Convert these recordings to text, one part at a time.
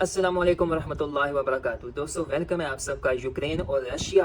अस्सलाम वालेकुम रहमतुल्लाहि व बरकातुहू। दोस्तों वेलकम है आप सबका यूक्रेन और रशिया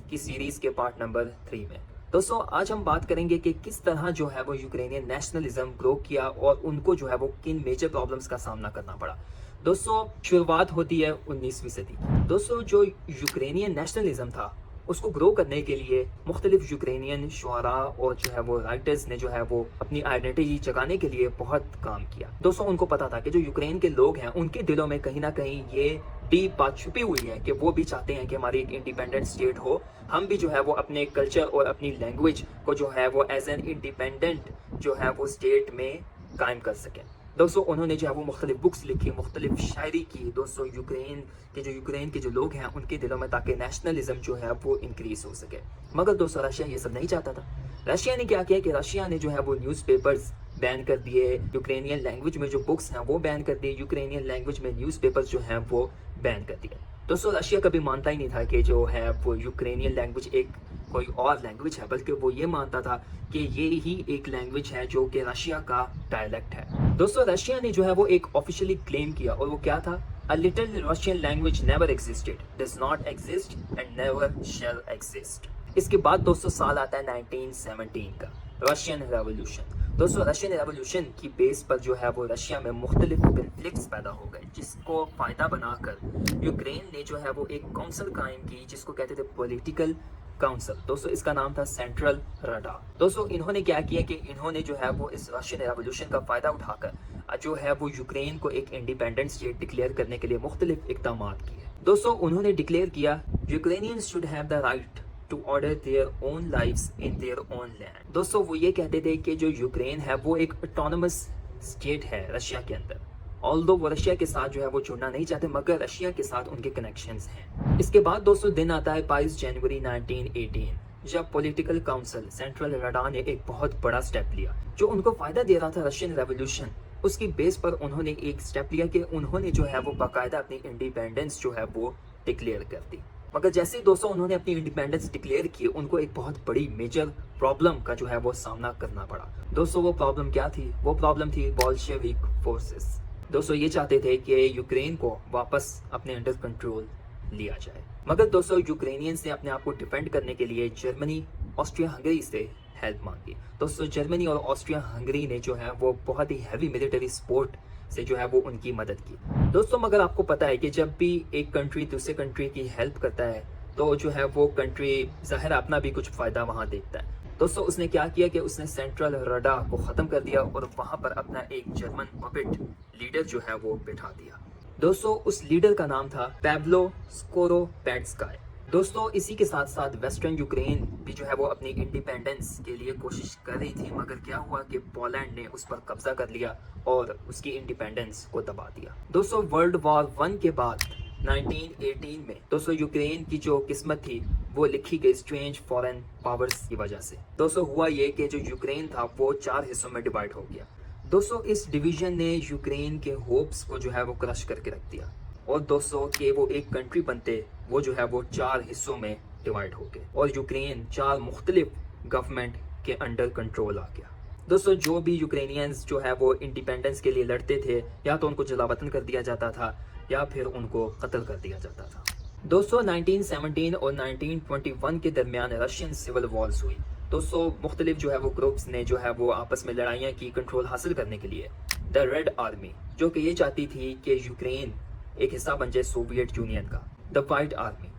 की सीरीज के पार्ट नंबर 3 में। दोस्तों आज हम बात करेंगे कि किस तरह जो है वो यूक्रेनियन नेशनलिज्म ग्रो किया और उनको जो है वो किन मेजर प्रॉब्लम्स का सामना करना पड़ा। दोस्तों शुरुआत होती है 19वीं सदी की। दोस्तों जो यूक्रेनियन नेशनलिज्म था उसको ग्रो करने के लिए मुख्तलिफ यूक्रेनियन शुअरा और जो है वो राइटर्स ने जो है वो अपनी आइडेंटिटी जगाने के लिए बहुत काम किया। दोस्तों उनको पता था कि जो यूक्रेन के लोग हैं उनके दिलों में कहीं ना कहीं ये डीप बात छुपी हुई है कि वो भी चाहते हैं कि हमारी एक इंडिपेंडेंट स्टेट हो, हम भी जो है वो अपने कल्चर और अपनी लैंग्वेज को जो है वो एज एन इंडिपेंडेंट जो है वो स्टेट में कायम कर सकें। दोस्तों उन्होंने जो है वो मुख्तलिफ बुक्स लिखी, मुख्तलिफ शायरी की दोस्तों यूक्रेन के जो लोग हैं उनके दिलों में, ताकि नेशनलिज्म जो है वो इंक्रीज हो सके। मगर दोस्तों रशिया ये सब नहीं चाहता था। रशिया ने क्या किया कि रशिया ने जो है वो न्यूज़पेपर्स बैन कर दिए, यूक्रेनियन लैंग्वेज में जो बुक्स हैं वो बैन कर दिए, यूक्रेनियन लैंग्वेज में न्यूज़पेपर्स जो हैं वो बैन कर दिए। दोस्तों रशिया कभी मानता ही नहीं था कि जो है वो यूक्रेनियन लैंग्वेज एक कोई और लैंग्वेज है, बल्कि वो ये मानता था कि ये ही एक लैंग्वेज है जो कि रशिया का डायलेक्ट है। दोस्तों रशिया ने जो है वो एक ऑफिशियली क्लेम किया और वो क्या था, a little Russian language never existed, does not exist and never shall exist. इसके बाद दोस्तों साल आता है 1917 का, रशियन रेवोल्यूशन। दोस्तों रशियन रेवोल्यूशन की बेस पर जो है वो रशिया में मुख्तलिफ कन्फ्लिक्ट्स पैदा हो गए, जिसको फ़ायदा बनाकर यूक्रेन ने जो है वो एक काउंसिल कायम की जिसको कहते थे पॉलिटिकल काउंसिल। दोस्तों इसका नाम था सेंट्रल रडा। दोस्तों इन्होंने क्या किया कि इन्होंने जो है वो इस रशियन रेवोल्यूशन का फ़ायदा उठाकर जो है वो यूक्रेन को एक इंडिपेंडेंट स्टेट डिक्लेयर करने के लिए मुख्तलिफ इक़दाम किए। दोस्तों उन्होंने डिक्लेयर किया Ukrainians should have the right to order their own lives in their own land. दोस्तों वो ये कहते थे कि जो यूक्रेन है वो एक ऑटोनमस स्टेट है रशिया के अंदर, ऑल्दो वो रशिया के साथ जो है वो जुड़ना नहीं चाहते, मगर रशिया के साथ उनके कनेक्शंस हैं। इसके बाद दोस्तों दिन आता है 22 जनवरी 1918, जब पॉलिटिकल काउंसिल सेंट्रल रडा ने एक बहुत बड़ा स्टेप लिया जो उनको फायदा दे रहा था रशियन रेवोल्यूशन। उसकी बेस पर उन्होंने एक स्टेप लिया कि उन्होंने जो है वो बाकायदा अपनी इंडिपेंडेंस जो है वो डिक्लेयर कर दी। मगर जैसे ही दोस्तों उन्होंने अपनी इंडिपेंडेंस डिक्लेयर की, उनको एक बहुत बड़ी मेजर प्रॉब्लम का जो है वो सामना करना पड़ा। दोस्तों वो प्रॉब्लम क्या थी? वो प्रॉब्लम थी बोल्शेविक फोर्सेस। दोस्तों ये चाहते थे कि यूक्रेन को वापस अपने अंडर कंट्रोल लिया जाए, मगर दोस्तों यूक्रेनियंस ने अपने आप को डिफेंड करने के लिए जर्मनी, ऑस्ट्रिया हंगरी से हेल्प मांगी। दोस्तों जर्मनी और ऑस्ट्रिया हंगरी ने जो है वो बहुत ही हैवी मिलिट्री सपोर्ट से जो है वो उनकी मदद की। दोस्तों मगर आपको पता है कि जब भी एक कंट्री दूसरे कंट्री की हेल्प करता है तो जो है वो कंट्री ज़ाहिर अपना भी कुछ फ़ायदा वहाँ देखता है। दोस्तों उसने क्या किया कि उसने सेंट्रल रडा को ख़त्म कर दिया और वहाँ पर अपना एक जर्मन पपेट लीडर जो है वो बिठा दिया। दोस्तों उस लीडर का नाम था पैब्लो स्कोरोपेड्स्काय। दोस्तों इसी के साथ साथ वेस्टर्न यूक्रेन भी जो है वो अपनी इंडिपेंडेंस के लिए कोशिश कर रही थी, मगर क्या हुआ कि पोलैंड ने उस पर कब्जा कर लिया और उसकी इंडिपेंडेंस को दबा दिया। दोस्तों वर्ल्ड वॉर 1 के बाद 1918 में दोस्तों यूक्रेन की जो किस्मत थी वो लिखी गई स्ट्रेंज फॉरेन पावर्स की वजह से। दोस्तों हुआ ये कि जो यूक्रेन था वो 4 हिस्सों में डिवाइड हो गया। दोस्तों इस डिवीजन ने यूक्रेन के होप्स को जो है वो क्रश करके रख दिया और दोस्तों कि वो एक कंट्री बनते वो जो है वो 4 हिस्सों में डिवाइड हो गए और यूक्रेन 4 मुख्तलिफ गवर्नमेंट के अंडर कंट्रोल आ गया। दोस्तों जो भी यूक्रेनियंस जो है वो इंडिपेंडेंस के लिए लड़ते थे, या तो उनको जलावतन कर दिया जाता था या फिर उनको कत्ल कर दिया जाता था। दोस्तों 1917 और 1921 के दरमियान रशियन सिविल वॉर्स हुई। दोस्तों मुख्तलिफ जो है वो ग्रुप्स ने जो है वो आपस में लड़ाइयाँ की कंट्रोल हासिल करने के लिए। द रेड आर्मी जो कि ये चाहती थी कि यूक्रेन एक हिस्सा बन जाए सोवियत यूनियन का। द वाइट आर्मी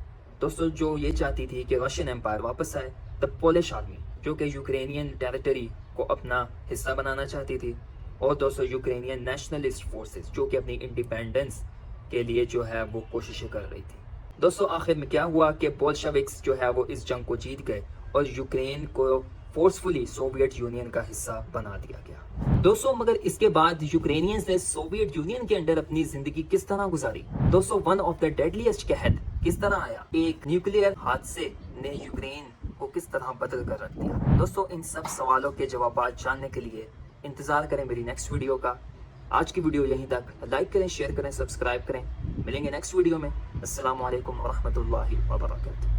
दोस्तों जो ये चाहती थी कि रशियन एम्पायर वापस आए। द पोलिश आर्मी जो कि यूक्रेनियन टेरिटरी को अपना हिस्सा बनाना चाहती थी। और दोस्तों यूक्रेनियन नेशनलिस्ट फोर्सेस जो कि अपनी इंडिपेंडेंस के लिए जो है वो कोशिशें कर रही थी। दोस्तों आखिर में क्या हुआ कि बोल्शेविक्स जो है वो इस जंग को जीत गए और यूक्रेन को फोर्सफुली सोवियत यूनियन का हिस्सा बना दिया गया। दोस्तों मगर इसके बाद यूक्रेनियंस ने सोवियत यूनियन के अंदर अपनी जिंदगी किस तरह गुजारी? दोस्तों वन ऑफ द डेडलीस्ट कहत किस तरह आया? एक न्यूक्लियर हादसे ने यूक्रेन को किस तरह बदल कर रख दिया? दोस्तों इन सब सवालों के जवाब जानने के लिए इंतजार करें मेरी नेक्स्ट वीडियो का। आज की वीडियो यहीं तक। लाइक करें, शेयर करें, सब्सक्राइब करें। मिलेंगे नेक्स्ट वीडियो में। अस्सलाम वालेकुम व रहमतुल्लाहि व बरकातुहू।